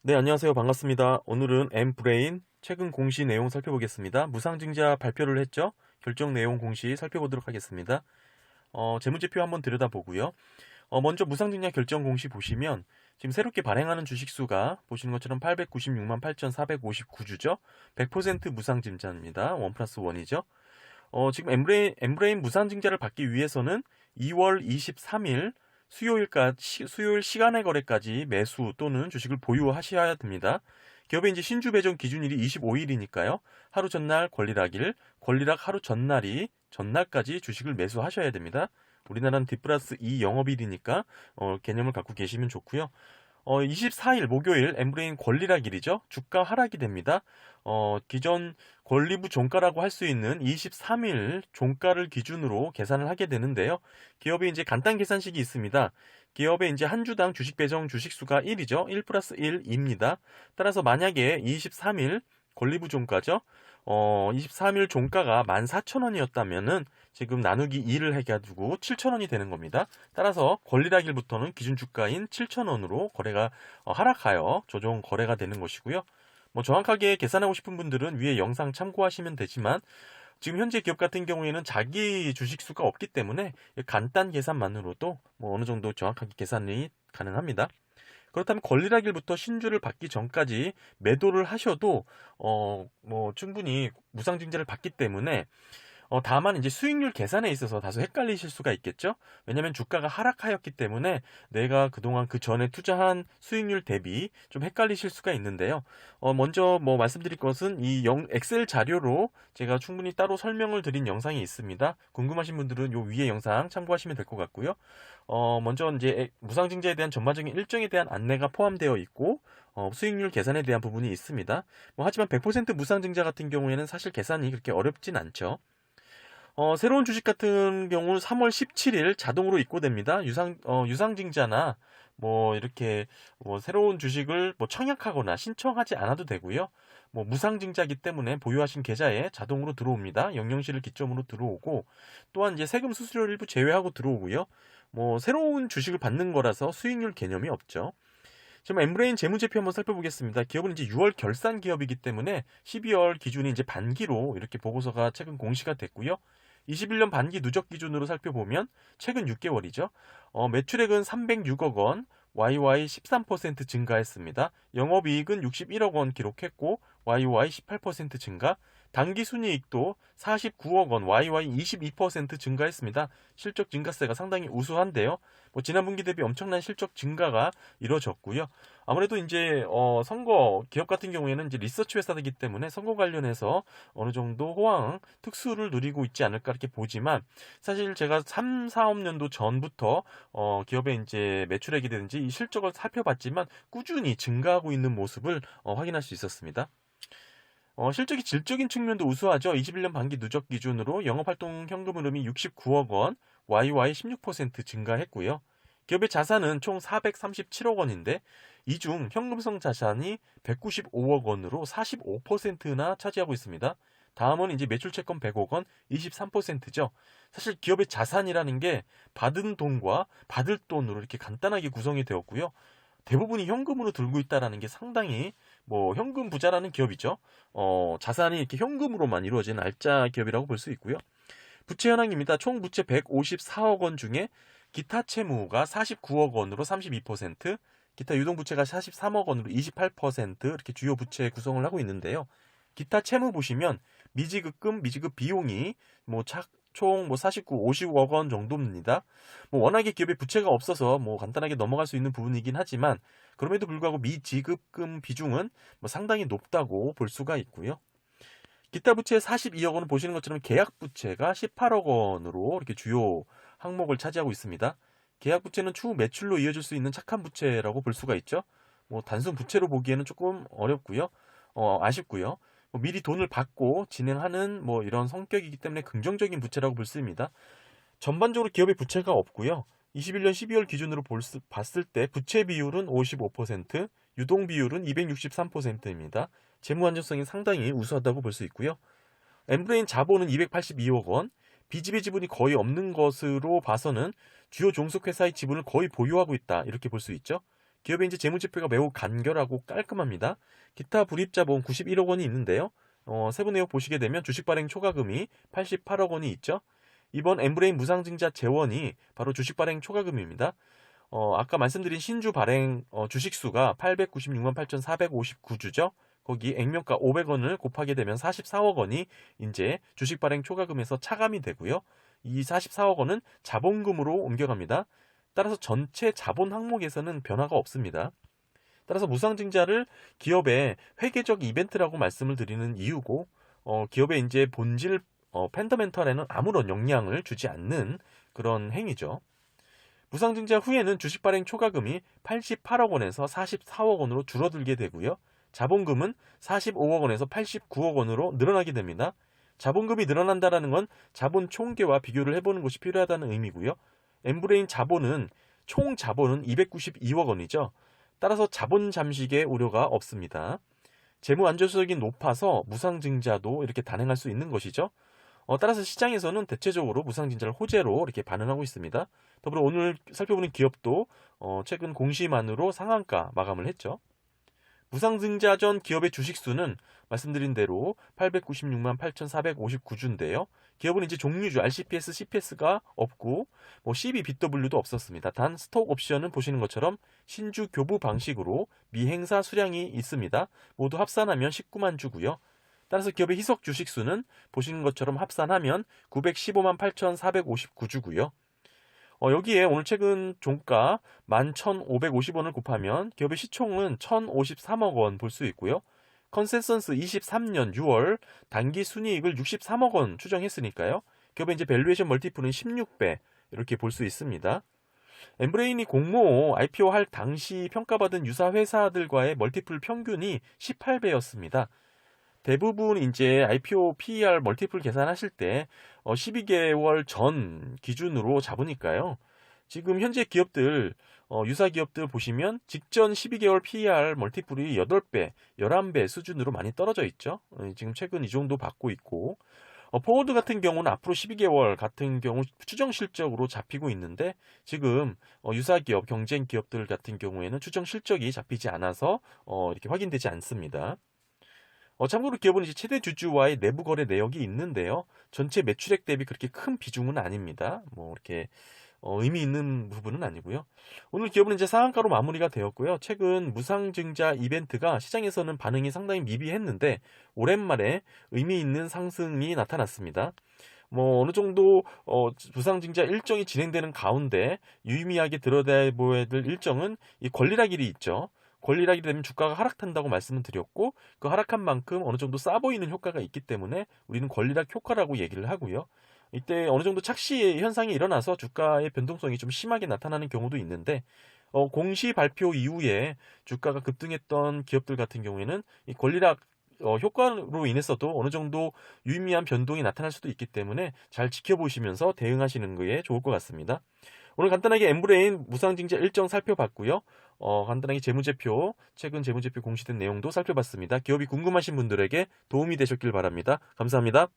네, 안녕하세요. 반갑습니다. 오늘은 엠브레인 최근 공시 내용 살펴보겠습니다. 무상증자 발표를 했죠? 결정 내용 공시 살펴보도록 하겠습니다. 재무제표 한번 들여다보고요. 먼저 무상증자 결정 공시 보시면 지금 새롭게 발행하는 주식수가 보시는 것처럼 896만 8,459주죠? 100% 무상증자입니다. 1 플러스 1이죠? 지금 엠브레인 무상증자를 받기 위해서는 2월 23일 수요일 시간의 거래까지 매수 또는 주식을 보유하셔야 됩니다. 기업의 이제 신주 배정 기준일이 25일이니까요. 하루 전날 권리락일, 권리락 하루 전날까지 주식을 매수하셔야 됩니다. 우리나라는 D+2 영업일이니까 개념을 갖고 계시면 좋고요. 24일 목요일 엠브레인 권리락일이죠. 주가 하락이 됩니다. 기존 권리부 종가라고 할 수 있는 23일 종가를 기준으로 계산을 하게 되는데요. 기업에 이제 간단 계산식이 있습니다. 기업의 이제 한 주당 주식 배정 주식수가 1이죠. 1 플러스 1입니다. 따라서 만약에 23일 권리부 종가죠. 23일 종가가 14,000원이었다면은 지금 나누기 2를 해가지고 7,000원이 되는 겁니다. 따라서 권리락일부터는 기준 주가인 7,000원으로 거래가 하락하여 조정 거래가 되는 것이고요. 뭐 정확하게 계산하고 싶은 분들은 위에 영상 참고하시면 되지만 지금 현재 기업 같은 경우에는 자기 주식 수가 없기 때문에 간단 계산만으로도 뭐 어느 정도 정확하게 계산이 가능합니다. 그렇다면 권리락일부터 신주를 받기 전까지 매도를 하셔도 뭐 충분히 무상증자를 받기 때문에 다만 이제 수익률 계산에 있어서 다소 헷갈리실 수가 있겠죠? 왜냐면 주가가 하락하였기 때문에 내가 그동안 그 전에 투자한 수익률 대비 좀 헷갈리실 수가 있는데요. 먼저 뭐 말씀드릴 것은 이 엑셀 자료로 제가 충분히 따로 설명을 드린 영상이 있습니다. 궁금하신 분들은 요 위에 영상 참고하시면 될 것 같고요. 먼저 이제 무상증자에 대한 전반적인 일정에 대한 안내가 포함되어 있고, 수익률 계산에 대한 부분이 있습니다. 뭐 하지만 100% 무상증자 같은 경우에는 사실 계산이 그렇게 어렵진 않죠. 새로운 주식 같은 경우 3월 17일 자동으로 입고됩니다. 유상증자나 뭐 이렇게 뭐 새로운 주식을 뭐 청약하거나 신청하지 않아도 되고요. 뭐 무상증자기 때문에 보유하신 계좌에 자동으로 들어옵니다. 영영시를 기점으로 들어오고 또한 이제 세금 수수료 일부 제외하고 들어오고요. 뭐 새로운 주식을 받는 거라서 수익률 개념이 없죠. 지금 엠브레인 재무제표 한번 살펴보겠습니다. 기업은 이제 6월 결산 기업이기 때문에 12월 기준이 이제 반기로 이렇게 보고서가 최근 공시가 됐고요. 21년 반기 누적 기준으로 살펴보면 최근 6개월이죠. 매출액은 306억 원, YY 13% 증가했습니다. 영업이익은 61억 원 기록했고 YY 18% 증가, 당기순이익도 49억 원, YY 22% 증가했습니다. 실적 증가세가 상당히 우수한데요. 뭐 지난 분기 대비 엄청난 실적 증가가 이루어졌고요. 아무래도 이제 선거 기업 같은 경우에는 이제 리서치 회사이기 때문에 선거 관련해서 어느 정도 호황 특수를 누리고 있지 않을까 이렇게 보지만 사실 제가 3, 4업년도 전부터 기업의 이제 매출액이든지 이 실적을 살펴봤지만 꾸준히 증가하고 있는 모습을 확인할 수 있었습니다. 실적이 질적인 측면도 우수하죠. 21년 반기 누적 기준으로 영업활동 현금 흐름이 69억 원, YY 16% 증가했고요. 기업의 자산은 총 437억 원인데 이 중 현금성 자산이 195억 원으로 45%나 차지하고 있습니다. 다음은 이제 매출채권 100억 원, 23%죠. 사실 기업의 자산이라는 게 받은 돈과 받을 돈으로 이렇게 간단하게 구성이 되었고요. 대부분이 현금으로 들고 있다라는 게 상당히 뭐 현금 부자라는 기업이죠. 자산이 이렇게 현금으로만 이루어진 알짜 기업이라고 볼 수 있고요. 부채 현황입니다. 총 부채 154억 원 중에 기타 채무가 49억 원으로 32%, 기타 유동 부채가 43억 원으로 28% 이렇게 주요 부채 구성을 하고 있는데요. 기타 채무 보시면 미지급금, 미지급 비용이 총 49, 50억 원 정도입니다. 뭐 워낙에 기업에 부채가 없어서 뭐 간단하게 넘어갈 수 있는 부분이긴 하지만 그럼에도 불구하고 미지급금 비중은 뭐 상당히 높다고 볼 수가 있고요. 기타 부채 42억 원은 보시는 것처럼 계약 부채가 18억 원으로 이렇게 주요 항목을 차지하고 있습니다. 계약 부채는 추후 매출로 이어질 수 있는 착한 부채라고 볼 수가 있죠. 뭐 단순 부채로 보기에는 조금 어렵고요. 아쉽고요. 뭐 미리 돈을 받고 진행하는 뭐 이런 성격이기 때문에 긍정적인 부채라고 볼 수 있습니다. 전반적으로 기업의 부채가 없고요. 21년 12월 기준으로 봤을 때 부채 비율은 55%, 유동 비율은 263%입니다. 재무 안정성이 상당히 우수하다고 볼 수 있고요. 엠브레인 자본은 282억 원, 비지배 지분이 거의 없는 것으로 봐서는 주요 종속회사의 지분을 거의 보유하고 있다 이렇게 볼 수 있죠. 기업의 이제 재무제표가 매우 간결하고 깔끔합니다. 기타 불입자본 91억 원이 있는데요. 세부 내용 보시게 되면 주식 발행 초과금이 88억 원이 있죠. 이번 엠브레인 무상증자 재원이 바로 주식 발행 초과금입니다. 아까 말씀드린 신주 발행 주식수가 896만 8,459주죠. 거기 액면가 500원을 곱하게 되면 44억 원이 이제 주식 발행 초과금에서 차감이 되고요. 이 44억 원은 자본금으로 옮겨갑니다. 따라서 전체 자본 항목에서는 변화가 없습니다. 따라서 무상증자를 기업의 회계적 이벤트라고 말씀을 드리는 이유고, 기업의 이제 본질 펀더멘털에는 아무런 영향을 주지 않는 그런 행위죠. 무상증자 후에는 주식 발행 초과금이 88억 원에서 44억 원으로 줄어들게 되고요. 자본금은 45억 원에서 89억 원으로 늘어나게 됩니다. 자본금이 늘어난다는 건 자본 총계와 비교를 해보는 것이 필요하다는 의미고요. 엠브레인 총 자본은 292억 원이죠. 따라서 자본 잠식의 우려가 없습니다. 재무 안정성이 높아서 무상증자도 이렇게 단행할 수 있는 것이죠. 따라서 시장에서는 대체적으로 무상증자를 호재로 이렇게 반응하고 있습니다. 더불어 오늘 살펴보는 기업도 최근 공시만으로 상한가 마감을 했죠. 무상증자 전 기업의 주식수는 말씀드린 대로 896만 8,459주인데요. 기업은 이제 종류주 RCPS, CPS가 없고 CB, BW도 없었습니다. 단 스톡 옵션은 보시는 것처럼 신주 교부 방식으로 미행사 수량이 있습니다. 모두 합산하면 19만 주고요. 따라서 기업의 희석 주식수는 보시는 것처럼 합산하면 915만 8,459주고요. 여기에 오늘 최근 종가 11,550원을 곱하면 기업의 시총은 1,053억 원 볼 수 있고요. 컨센서스 23년 6월 단기 순이익을 63억 원 추정했으니까요. 기업의 이제 밸류에이션 멀티플은 16배 이렇게 볼 수 있습니다. 엠브레인이 공모 IPO 할 당시 평가받은 유사 회사들과의 멀티플 평균이 18배였습니다. 대부분 이제 IPO PER 멀티플 계산하실 때 12개월 전 기준으로 잡으니까요. 지금 현재 기업들 유사 기업들 보시면 직전 12개월 PER 멀티플이 8배, 11배 수준으로 많이 떨어져 있죠. 지금 최근 이 정도 받고 있고 포워드 같은 경우는 앞으로 12개월 같은 경우 추정 실적으로 잡히고 있는데 지금 유사 기업, 경쟁 기업들 같은 경우에는 추정 실적이 잡히지 않아서 이렇게 확인되지 않습니다. 참고로 기업은 이제 최대 주주와의 내부 거래 내역이 있는데요. 전체 매출액 대비 그렇게 큰 비중은 아닙니다. 이렇게 의미 있는 부분은 아니고요. 오늘 기업은 이제 상한가로 마무리가 되었고요. 최근 무상증자 이벤트가 시장에서는 반응이 상당히 미비했는데 오랜만에 의미 있는 상승이 나타났습니다. 어느 정도 무상증자 일정이 진행되는 가운데 유의미하게 들여다봐야 될 일정은 이 권리락일이 있죠. 권리락이 되면 주가가 하락한다고 말씀을 드렸고 그 하락한 만큼 어느 정도 싸 보이는 효과가 있기 때문에 우리는 권리락 효과라고 얘기를 하고요. 이때 어느 정도 착시 현상이 일어나서 주가의 변동성이 좀 심하게 나타나는 경우도 있는데 공시 발표 이후에 주가가 급등했던 기업들 같은 경우에는 이 권리락 효과로 인해서도 어느 정도 유의미한 변동이 나타날 수도 있기 때문에 잘 지켜보시면서 대응하시는 게 좋을 것 같습니다. 오늘 간단하게 엠브레인 무상증자 일정 살펴봤고요. 간단하게 재무제표, 최근 재무제표 공시된 내용도 살펴봤습니다. 기업이 궁금하신 분들에게 도움이 되셨길 바랍니다. 감사합니다.